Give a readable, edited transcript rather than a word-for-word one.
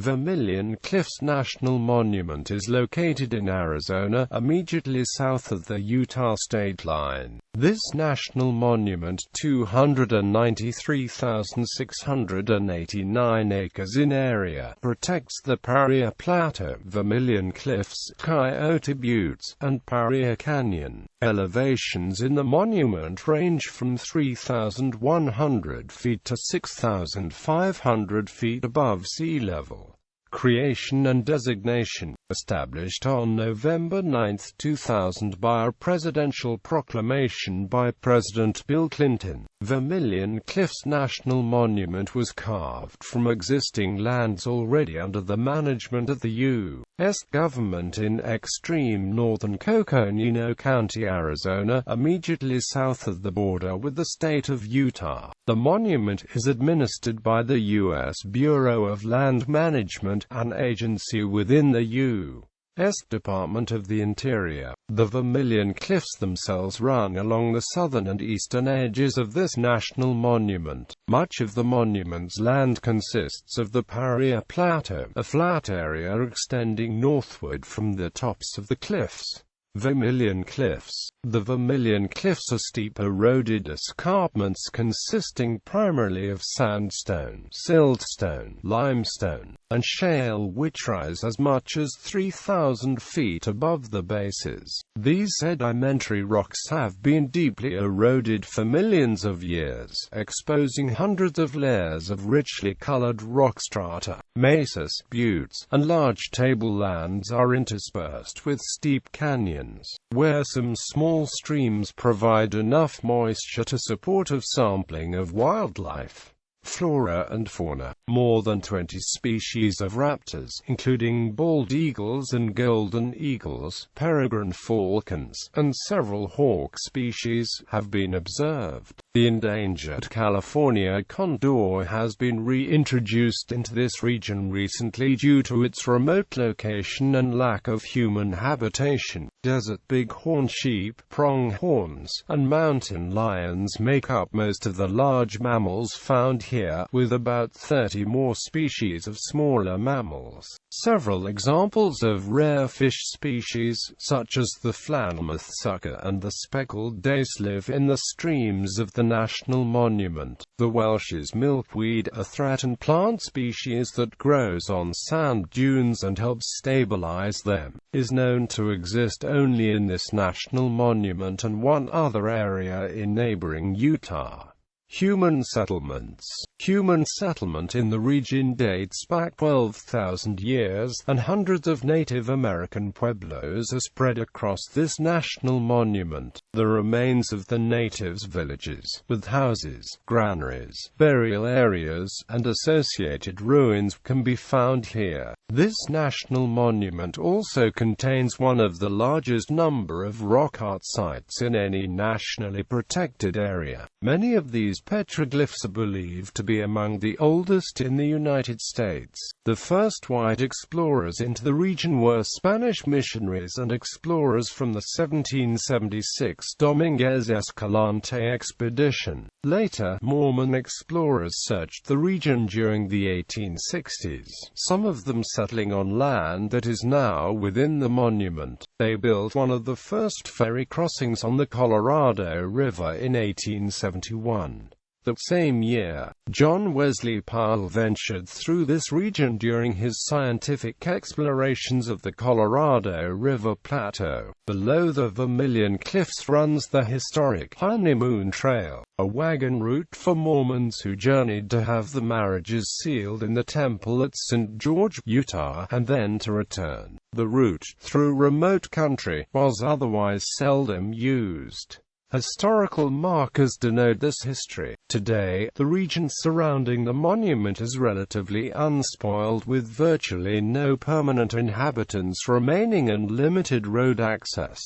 Vermilion Cliffs National Monument is located in Arizona, immediately south of the Utah state line. This national monument, 293,689 acres in area, protects the Paria Plateau, Vermilion Cliffs, Coyote Buttes, and Paria Canyon.Elevations in the monument range from 3,100 feet to 6,500 feet above sea level. Creation and designation. Established on November 9, 2000 by a presidential proclamation by President Bill Clinton, Vermilion Cliffs National Monument was carved from existing lands already under the management of the U.S. government in extreme northern Coconino County, Arizona, immediately south of the border with the state of Utah. The monument is administered by the U.S. Bureau of Land Management, an agency within the U.S. Department of the Interior. The Vermilion Cliffs themselves run along the southern and eastern edges of this national monument. Much of the monument's land consists of the Paria Plateau, a flat area extending northward from the tops of the cliffs. Vermilion Cliffs. The Vermilion Cliffs are steep eroded escarpments consisting primarily of sandstone, siltstone, limestone, and shale which rise as much as 3,000 feet above the bases. These sedimentary rocks have been deeply eroded for millions of years, exposing hundreds of layers of richly colored rock strata. Mesas, buttes, and large tablelands are interspersed with steep canyons, where some small streams provide enough moisture to support a sampling of wildlife, flora and fauna. More than 20 species of raptors, including bald eagles and golden eagles, peregrine falcons, and several hawk species, have been observed. The endangered California condor has been reintroduced into this region recently due to its remote location and lack of human habitation. Desert bighorn sheep, pronghorns, and mountain lions make up most of the large mammals found here, with about 30 more species of smaller mammals. Several examples of rare fish species, such as the flatmouth sucker and the speckled dace, live in the streams of the national monument. The Welsh's milkweed, a threatened plant species that grows on sand dunes and helps stabilize them, is known to exist only in this national monument and one other area in neighboring Utah. Human settlements. Human settlement in the region dates back 12,000 years, and hundreds of Native American pueblos are spread across this national monument. The remains of the natives' villages, with houses, granaries, burial areas, and associated ruins, can be found here. This national monument also contains one of the largest number of rock art sites in any nationally protected area. Many of these petroglyphs are believed to be among the oldest in the United States. The first white explorers into the region were Spanish missionaries and explorers from the 1776 Dominguez Escalante expedition. Later, Mormon explorers searched the region during the 1860s, some of them settling on land that is now within the monument. They built one of the first ferry crossings on the Colorado River in 1871. That same year, John Wesley Powell ventured through this region during his scientific explorations of the Colorado River Plateau. Below the Vermilion Cliffs runs the historic Honeymoon Trail, a wagon route for Mormons who journeyed to have the marriages sealed in the temple at St. George, Utah, and then to return. The route, through remote country, was otherwise seldom used. Historical markers denote this history. Today, the region surrounding the monument is relatively unspoiled, with virtually no permanent inhabitants remaining and limited road access.